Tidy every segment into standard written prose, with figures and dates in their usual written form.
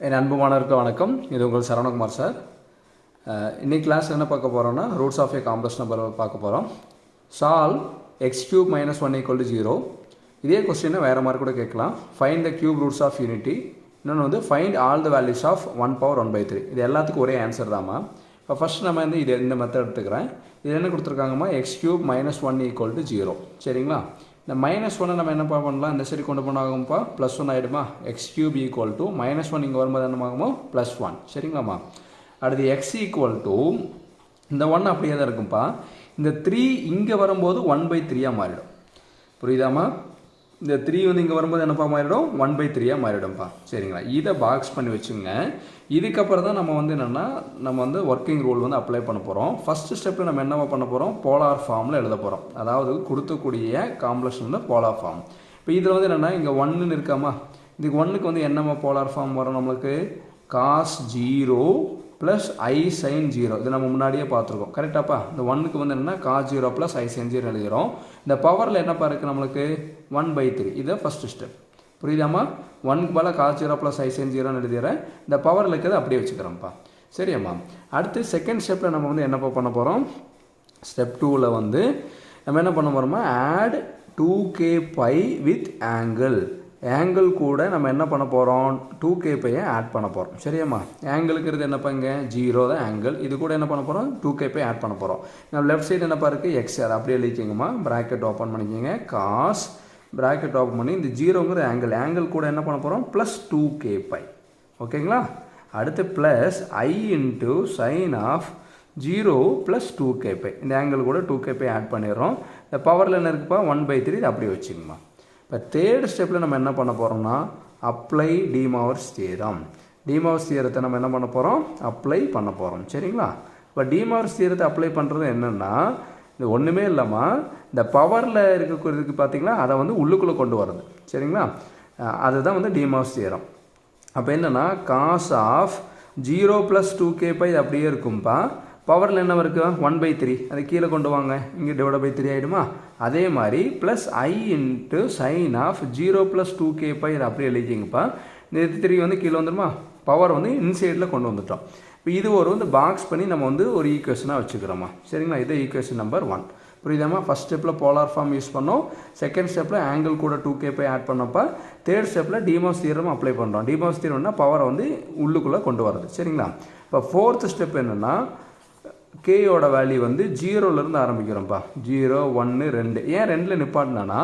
என் அன்பு மாணவருக்கு வணக்கம். இது உங்கள் சரவணகுமார் சார். இன்னைக்கு கிளாஸ் என்ன பார்க்க போகிறோம்னா roots of a complex number பார்க்க போகிறோம். Solve x cube minus 1 = 0. இதே கொஸ்டினை வேறு மாதிரி கூட கேட்கலாம். Find the cube roots of unity. இன்னொன்று வந்து find all the values of 1/1/3. இது எல்லாத்துக்கும் ஒரே ஆன்சர் தாம்மா. இப்போ ஃபஸ்ட் நம்ம வந்து இந்த மெத்தட் எடுத்துக்கிறேன். இது என்ன கொடுத்துருக்காங்கம்மா, எக்ஸ் கியூப் மைனஸ் 1 = 0. சரிங்களா? இந்த -1 நம்ம என்ன பண்ணலாம், இந்த சைடு கொண்டு போனாகும்ப்பா +1 ஆகிடுமா. எக்ஸ் கியூப் ஈக்குவல் டு -1 இங்கே வரும்போது என்னமாகுமோ +1. சரிங்களாம்மா? அடுத்து எக்ஸ் ஈக்குவல் டு இந்த 1 அப்படியே தான் இருக்கும்ப்பா. இந்த 3 இங்கே வரும்போது 1/3 மாறிடும். புரியுதாம்மா? இந்த 3 வந்து இங்கே வரும்போது என்னப்பா மாறிடும், 1/3 மாறிடும்ப்பா. சரிங்களா? இதை பாக்ஸ் பண்ணி வச்சுங்க. இதுக்கப்புறம் தான் நம்ம வந்து என்னென்னா நம்ம வந்து ஒர்க்கிங் ரூல் வந்து அப்ளை பண்ண போகிறோம். ஃபஸ்ட்டு ஸ்டெப்பில் நம்ம என்ன பண்ண போகிறோம், போலார் ஃபார்மில் எழுத போகிறோம். அதாவது கொடுத்தக்கூடிய காம்ப்ளெக்ஸ் வந்து போலார் ஃபார்ம். இப்போ இதில் வந்து என்னென்னா இங்கே 1ன்னு இருக்காமா, இதுக்கு 1க்கு வந்து என்னம்மா போலார் ஃபார்ம் வரும் நம்மளுக்கு, cos 0 + I sin 0. இது நம்ம முன்னாடியே பார்த்துருக்கோம். கரெக்டாப்பா? இந்த 1க்கு வந்து என்னென்னா cos 0 + I sin 0 எழுதுகிறோம். இந்த பவரில் என்னப்பா இருக்குது நம்மளுக்கு 1/3. இது ஃபஸ்ட்டு ஸ்டெப். புரியுதாம்மா? 1க்கு பதிலாக cos 0 + I sin 0ன்னு எழுதிடுறேன். இந்த பவரில் இருக்கிறத அப்படியே வச்சுக்கிறோம்ப்பா. சரியாம்மா? அடுத்து செகண்ட் ஸ்டெப்பில் நம்ம வந்து என்னப்பா பண்ண போகிறோம், ஸ்டெப் 2ல் வந்து நம்ம என்ன பண்ண போகிறோமா, ஆட் 2kπ வித் ஆங்கிள் கூட நம்ம என்ன பண்ண போகிறோம், 2kπ ஆட் பண்ண போகிறோம். சரியாம்மா? ஆங்கிளுக்குறது என்னப்பா, இங்கே 0 தான் ஆங்கிள். இது கூட என்ன பண்ண போகிறோம், 2kπ ஆட் பண்ண போகிறோம். நம்ம லெஃப்ட் சைடு என்னப்பா இருக்குது, எக்ஸ். அதை அப்படியே எழுதிக்கங்கம்மா. ப்ராக்கெட் ஓப்பன் பண்ணிக்கோங்க. காஸ் ப்ராக்கெட் ஓப்பன் பண்ணி இந்த 0ங்கிற ஆங்கிள் கூட என்ன பண்ண போகிறோம், +2kπ. ஓகேங்களா? அடுத்து plus I × sin of 0 + 2kπ. இந்த ஆங்கிள் கூட 2kπ ஆட் பண்ணிடுறோம். இந்த பவரில் என்ன இருக்குப்பா, 1/3. இது அப்படியே வச்சுக்கோங்கம்மா. இப்போ தேர்ட் ஸ்டெப்பில் நம்ம என்ன பண்ண போகிறோம்னா, அப்ளை டிமாவர்ஸ் தியரம். டிமாவர்ஸ் தியரத்தை நம்ம என்ன பண்ண போகிறோம், அப்ளை பண்ண போகிறோம். சரிங்களா? இப்போ டிமாவர்ஸ் தியரத்தை அப்ளை பண்ணுறது என்னென்னா, இது ஒன்றுமே இல்லாமா, இந்த பவரில் இருக்கிறதுக்கு பார்த்தீங்களா, அதை வந்து உள்ளுக்குள்ளே கொண்டு வரது. சரிங்களா? அதுதான் வந்து டிமாவர்ஸ் தியரம். அப்போ என்னென்னா காஸ் ஆஃப் 0 + 2kπ இது அப்படியே இருக்கும்பா. பவரில் என்ன இருக்குது, 1/3. அதை கீழே கொண்டு வாங்க, இங்கே /3 ஆகிடுமா. அதே மாதிரி plus I × sin of 0 + 2kπ இதை அப்படியே எழுதிங்கப்பா. இந்த 3 வந்து கீழே வந்துடுமா, பவர் வந்து இன்சைடில் கொண்டு வந்துட்டோம். இப்போ இது ஒரு வந்து பாக்ஸ் பண்ணி நம்ம வந்து ஒரு ஈக்குவேஷனாக வச்சுக்கிறோமா. சரிங்களா? இது ஈக்குவேஷன் நம்பர் 1. புரியுதாம்மா? ஃபஸ்ட் ஸ்டெப்பில் போலார் ஃபார்ம் யூஸ் பண்ணோம். செகண்ட் ஸ்டெப்பில் ஆங்கிள் கூட 2kπ ஆட் பண்ணப்போ தேர்ட் ஸ்டெப்பில் டிமாவர்ஸ் தியரம் அப்ளை பண்ணுறோம். டிமாவர்ஸ் தியரம்னா பவரை வந்து உள்ளுக்குள்ளே கொண்டு வரது. சரிங்களா? இப்போ ஃபோர்த் ஸ்டெப் என்னென்னா, கேயோட வேல்யூ வந்து 0லேருந்து ஆரம்பிக்கிறோம்ப்பா. 0 1 2. ஏன் 2ல் நிப்பாட்டினா,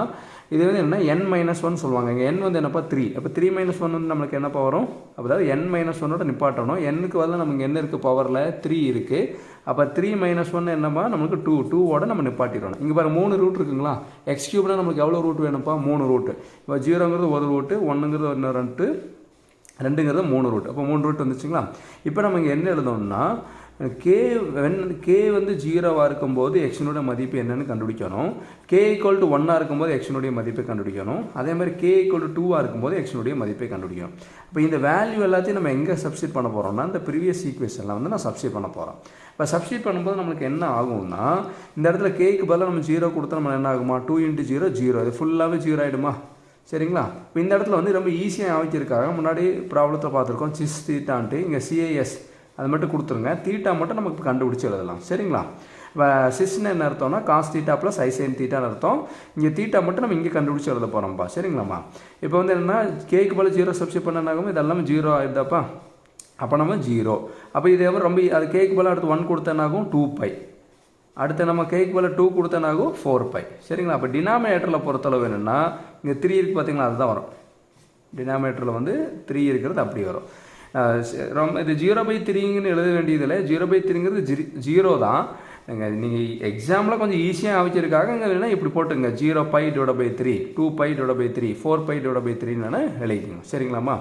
இது வந்து என்ன, n-1 சொல்லுவாங்க. இங்கே n வந்து என்னப்பா 3. அப்போ 3 - 1 வந்து நம்மளுக்கு என்னப்பா வரும், அதாவது n-1ஓட நிப்பாட்டணும். n-க்கு பதிலாக நமக்கு என்ன இருக்குது, பவரில் 3 இருக்குது. அப்போ 3 - 1 என்னப்பா, நம்மளுக்கு 2ஓட நம்ம நிப்பாட்டிடணும். இங்கே பாரு 3 ரூட் இருக்குங்களா. எக்ஸ் கியூப்னா நம்மளுக்கு எவ்வளோ ரூட் வேணும்ப்பா, 3 ரூட்டு. இப்போ 0ங்கிறது 1 ரூட்டு, 1ங்கிறது 1 ரூட்டு, 2ங்கிறது 3 ரூட். அப்போ 3 ரூட் வந்துச்சுங்களா. இப்போ நம்ம இங்கே என்ன எழுதணும்னா, கே வந்து 0வாக இருக்கும்போது எக்ஸினுடைய மதிப்பு என்னன்னு கண்டுபிடிக்கணும். k = 1ஆக இருக்கும்போது எக்ஸினுடைய மதிப்பை கண்டுபிடிக்கணும். அதே மாதிரி k = 2ஆக இருக்கும்போது எக்ஸினுடைய மதிப்பை கண்டுபிடிக்கணும். இப்போ இந்த வேல்யூ எல்லாத்தையும் நம்ம எங்கே சப்ஸ்டிட் பண்ண போகிறோம்னா, இந்த ப்ரீவியஸ் ஈக்குவேஷனில் வந்து நான் சப்ஸ்டிட் பண்ண போகிறோம். இப்போ சப்ஸ்டிட் பண்ணும்போது நம்மளுக்கு என்ன ஆகும்னா, இந்த இடத்துல கேக்கு பதிலாக நம்ம 0 கொடுத்தா நம்ம என்ன ஆகுமா, 2 × 0 0. இது ஃபுல்லாகவே 0 ஆகிடுமா. சரிங்களா? இப்போ இந்த இடத்துல வந்து ரொம்ப ஈஸியாக ஆகிச்சிருக்காங்க. முன்னாடி ப்ராப்ளத்தை பார்த்துருக்கோம். சிஸ் தீட்டான்ட்டு இங்கே CIS அது மட்டும் கொடுத்துருங்க. தீட்டா மட்டும் நமக்கு கண்டுபிடிச்சி எழுதலாம். சரிங்களா? இப்போ சிஸ்ன்னு என்ன அர்த்தம்னா, cos θ + I sin θன்னு அர்த்தம். இங்கே தீட்டா மட்டும் நம்ம இங்கே கண்டுபிடிச்சி எழுத போகிறோம்ப்பா. சரிங்களாம்மா? இப்போ வந்து என்னென்னா, கேக்கு போல் 0 சப்ஸ்டிட் பண்ணனாகும், இதெல்லாமே 0 ஆகிடுதாப்பா. அப்போ நம்ம 0. அப்போ இதே ரொம்ப அது கேக்கு போல் அடுத்து 1 கொடுத்தனாகும் 2π. அடுத்து நம்ம கேக்கு போல் 2 கொடுத்தனாகும் 4π. சரிங்களா? அப்போ டினாமினேட்டரில் பொறுத்தளவு என்னென்னா, இங்கே 3 இருக்குது பார்த்தீங்களா, அதுதான் வரும். டினாமினேட்டரில் வந்து 3 இருக்கிறது அப்படி வரும். ரொம்ப இது 0/3ன்னு எழுத வேண்டியதில்லை. 0/3ங்கிறது 0 தான். நீங்கள் எக்ஸாமில் கொஞ்சம் ஈஸியாக ஆகிச்சிருக்காங்க. இங்கே வேணால் இப்படி போட்டுங்க, 0π/3, 2π/3, 4π/3ன்னு எழுதிக்கணும். சரிங்களாம்மா?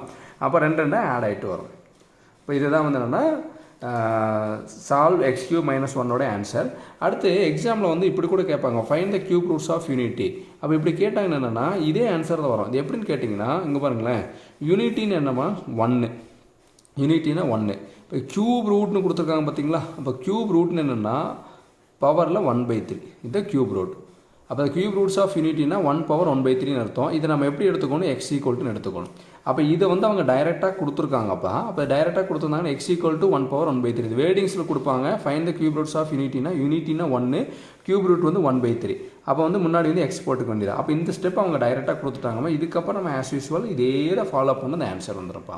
அப்போ 2 ஆட் ஆகிட்டு வரும். இப்போ இதுதான் வந்து என்னென்னா சால்வ் எக்ஸ் கியூப் -1ஓட ஆன்சர். அடுத்து எக்ஸாமில் வந்து இப்படி கூட கேட்பாங்க, find the cube roots of unity. அப்போ இப்படி கேட்டாங்கன்னா என்னென்னா, இதே ஆன்சர் தான் வரும். இது எப்படின்னு கேட்டிங்கன்னா, இங்கே பாருங்களேன், யூனிட்டின்னு என்னம்மா 1, யூனிட்டினா 1. இப்போ க்யூப் ரூட்னு கொடுத்துருக்காங்க பார்த்தீங்களா. அப்போ க்யூப் ரூட்னு என்னென்னா பவரில் 1/3. இதுதான் க்யூப் ரூட். அப்போ கியூப் ரூட்ஸ் ஆஃப் யூனிட்டினா 1/1/3 அர்த்தம். இதை நம்ம எப்படி எடுத்துக்கணும், x ஈக்குவல்ட்டுன்னு எடுத்துக்கணும். அப்போ இதை வந்து அவங்க டைரெக்டாக கொடுத்துருக்காங்கப்பா. அப்போ டைரெக்டாக கொடுத்துருந்தாங்கன்னா x ஈக்குவல் டு 1/1/3. இது வேர்டிங்ஸில் கொடுப்பாங்க. Find the cube roots of யூனிட்டினா 1, கியூப் ரூட் வந்து 1/3. அப்போ வந்து முன்னாடி வந்து x போட்டுக்க வேண்டியது. அப்போ இந்த ஸ்டெப் அவங்க டைரெக்டாக கொடுத்துட்டாங்கம்மா. இதுக்கப்புறம் நம்ம ஆஸ் யூஸ்வல் இதே தான் ஃபாலோ பண்ண அந்த ஆன்சர் வந்துருப்பா.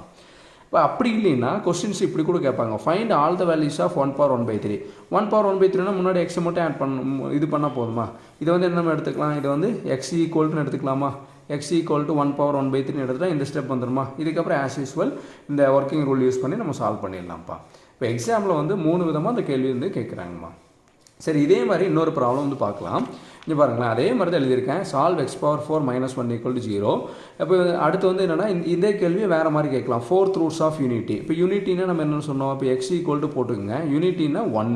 இப்போ அப்படி இல்லைன்னா கொஸ்டின்ஸ் இப்படி கூட கேட்பாங்க. Find all the values of 1/1/3. 1/1/3னா முன்னாடி எக்ஸை மட்டும் ஆட் பண்ண இது பண்ணால் போதுமா? இதை வந்து என்ன எடுத்துக்கலாம், இதை வந்து x ஈக்குவல்ட்டுன்னு எடுத்துக்கலாமா? x ஈக்குவல் டு 1/1/3 எடுத்துகிட்டா இந்த ஸ்டெப் வந்துடுமா? இதுக்கப்புறம் ஆஸ் யூஸ்வல் இந்த ஒர்க்கிங் ரூல் யூஸ் பண்ணி நம்ம சால்வ் பண்ணிடலாம்ப்பா. இப்போ எக்ஸாமில் வந்து 3 விதமாக அந்த கேள்வி வந்து கேட்குறாங்கம்மா. சரி, இதே மாதிரி இன்னொரு ப்ராப்ளம் வந்து பார்க்கலாம். இங்கே பாருங்களேன், அதே மாதிரி தான் எழுதியிருக்கேன். Solve x⁴ - 1 = 0. இப்போ அடுத்து வந்து என்னென்னா இதே கேள்வியை வேறு மாதிரி கேட்கலாம். 4th roots of unity. இப்போ யூனிட்டினா நம்ம என்னென்னு சொன்னோம், இப்போ x ஈக்குவல் போட்டுக்கோங்க. யூனிட்டினா 1,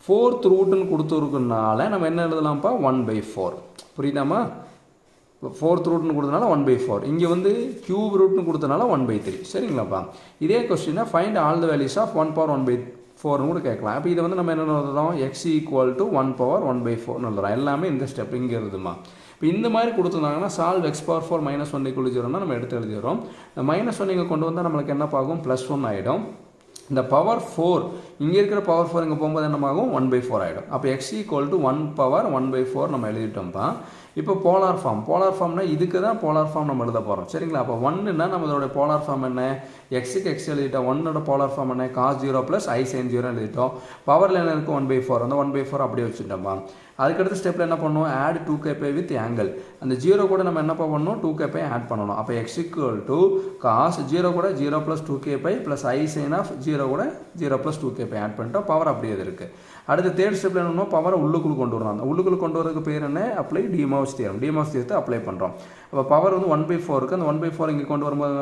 4th ரூட்டுன்னு கொடுத்துருக்கனால நம்ம என்ன எழுதலாம்ப்பா, 1/4. புரியுதாம்மா? 4th ரூட்னு கொடுத்தனால 1/4. இங்கே வந்து கியூப் ரூட்னு கொடுத்தனால 1/3. சரிங்களாப்பா? இதே கொஸ்டினை find all the values of 1/1/4 கூட கேட்கலாம். அப்போ இதை வந்து நம்ம என்ன எழுதுறோம், x ஈக்குவல் டு 1/1/4 எழுதுறோம். எல்லாமே இந்த ஸ்டெப் இங்கே எழுதுமா. இப்போ இந்த மாதிரி கொடுத்துருந்தாங்கன்னா சால்வ் x⁴ - 1 = 0னா நம்ம எடுத்து எழுதிடுறோம். இந்த -1 இங்கே கொண்டு வந்தால் நம்மளுக்கு என்ன ஆகும், +1 ஆகிடும். இந்த பவர் 4 இங்கே இருக்கிற பவர் 4 இங்கே போகும்போது என்னமாகும், 1/4 ஆகிடும். அப்போ x ஈக்குவல் டு 1/1/4 நம்ம எழுதிட்டோம்ப்பா. இப்போ போலார் ஃபார்ம்னா இதுக்கு தான் போலார் ஃபார்ம் நம்ம எழுத போகிறோம். சரிங்களா? அப்போ 1ன்னா நம்மளோட போலார் ஃபார்ம் என்ன, எக்ஸுக்கு எக்ஸ் எழுதிட்டோம். 1ஓட போலார் ஃபார்ம் என்ன, cos 0 + I sin 0 எழுதிட்டோம். பவரில் என்ன இருக்குது, 1/4. அந்த 1/4 அப்படியே வச்சுட்டோம்ப்பா. அதுக்கடுத்த ஸ்டெப்பில் என்ன பண்ணணும், ஆட் 2kπ வித் ஆங்கிள். அந்த 0 கூட நம்ம என்ன பண்ணணும், 2kπ ஆட் பண்ணணும். அப்போ x ஈக்குவல் டு cos 0 கூட 0 + 2kπ + I sin 0 கூட 0 + 2kπ ஆட் பண்ணிட்டோம். பவர் அப்படியே இருக்குது. அடுத்து தேர்ட் ஸ்டெப்பில் என்ன, பவரை உள்ளுக்குள்ளே கொண்டு வரணும். அந்த உள்ளுக்குள்ளே கொண்டு வரதுக்கு பேர் என்ன, அப்ளை டிமாஸ் தியரத்தை அப்ளை பண்ணுறோம். அப்போ பவர் வந்து 1/4 இருக்குது. அந்த 1/4 இங்கே கொண்டு வரும்போது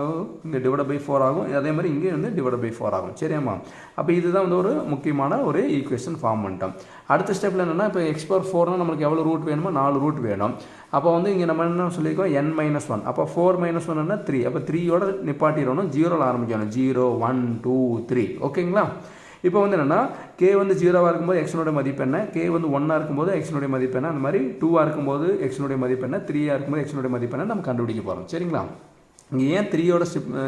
இங்கே /4 ஆகும். அதே மாதிரி இங்கே வந்து /4 ஆகும். சரியாம்மா? அப்போ இதுதான் வந்து ஒரு முக்கியமான ஒரு ஈக்குவேஷன் ஃபார்ம் பண்ணிட்டோம். அடுத்த ஸ்டெப்பில் என்னென்னா, இப்போ x⁴ நம்மளுக்கு எவ்வளோ ரூட் வேணுமோ, 4 ரூட் வேணும். அப்போ வந்து இங்கே நம்ம என்ன சொல்லியிருக்கோம், n-1. அப்போ 4 - 1 3. அப்போ 3யோட நிப்பாட்டிடணும், 0ல் ஆரம்பிக்கணும். 0 1 2 3. ஓகேங்களா? இப்போ வந்து என்னென்னா, k வந்து 0ஆக இருக்கும்போது எக்ஸனுடைய மதிப்பு என்ன, k வந்து 1ஆக இருக்கும்போது எக்ஸனுடைய மதிப்பு என்ன, அந்த மாதிரி 2ஆக இருக்கும்போது எக்ஸனுடைய மதிப்பு என்ன, 3ஆக இருக்கும்போது எக்ஸனுடைய மதிப்பு என்ன நம்ம கண்டுபிடிக்க போகிறோம். சரிங்களா? இங்கே ஏன் 3யோட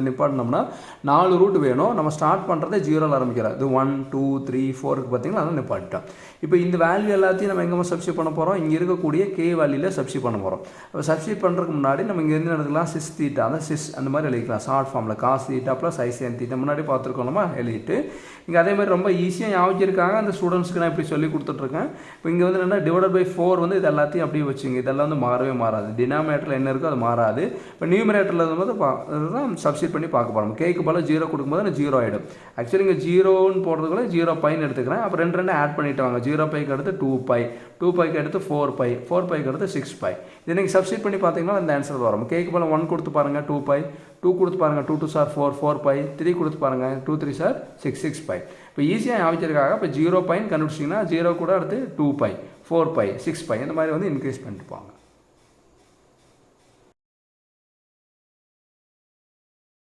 நிப்பாட்டினோம்னா 4 ரூட் வேணும். நம்ம ஸ்டார்ட் பண்ணுறதே 0ல் ஆரம்பிக்கிறோம். இது 1 2 3 4க்கு பார்த்தீங்கன்னா அதான் நிப்பாட்டிட்டோம். இப்போ இந்த வேல்யூ எல்லாத்தையும் நம்ம எங்கே சப்ஸ்டியூட் பண்ண போகிறோம், இங்கே இருக்கக்கூடிய k வேல்யூவில் சப்ஸ்டியூட் பண்ண போகிறோம். அப்போ சப்ஸ்டியூட் பண்ணுறதுக்கு முன்னாடி நம்ம இங்கே இருந்து எடுத்துக்கலாம், sis θ, அதான் sis அந்த மாதிரி எழுதிக்கலாம். ஷார்ட் ஃபார்மில் cos θ + I sin θ முன்னாடி பார்த்துருக்கோம்மா, எழுதிட்டு இங்கே அதே மாதிரி ரொம்ப ஈஸியாக ஞாபகம் அந்த ஸ்டூடெண்ட்ஸ்க்கு நான் இப்படி சொல்லி கொடுத்துட்ருக்கேன். இப்போ இங்கே வந்து என்னென்னா /4 வந்து இது எல்லாத்தையும் அப்படியே வச்சுங்க. இதெல்லாம் வந்து மாறவே மாறாது. டினாமினேட்டரில் என்ன இருக்கோ அது மாறாது. இப்போ நியூமரேட்டரில் இருக்கும்போது அதுதான் சப்ஸ்டியூட் பண்ணி பார்க்க போகிறோம். கேக்கு பதில் 0 கொடுக்கும்போது நான் 0 ஆகிடும். ஆக்சுவலி இங்கே 0ன்னு போடுறதுக்குள்ள 0πன்னு எடுத்துக்கிறேன். அப்போ 2 ஆட் பண்ணிட்டு வாங்க. 0πக்கு அடுத்து 2π, 2πக்கு அடுத்து 4π, 4πக்கு அடுத்து 6π. இதை நீங்கள் சப்ஸ்டியூட் பண்ணி பார்த்தீங்கன்னா அந்த ஆன்சர் வரும். கேக்கு பதில் 1 கொடுத்து பாருங்கள், 2π, 2 கொடுத்து பாருங்கள், 2 2 4 4π, 3 கொடுத்து பாருங்கள், 2 3 6 6π. இப்போ ஈஸியாக ஞாபகத்திற்காக இப்போ 0πன்னு கண்டுபிடிச்சிங்கன்னா 0 கூட அடுத்து 2π, 4π, 6π இந்த மாதிரி வந்து இன்க்ரீஸ் பண்ணிட்டு போவாங்க.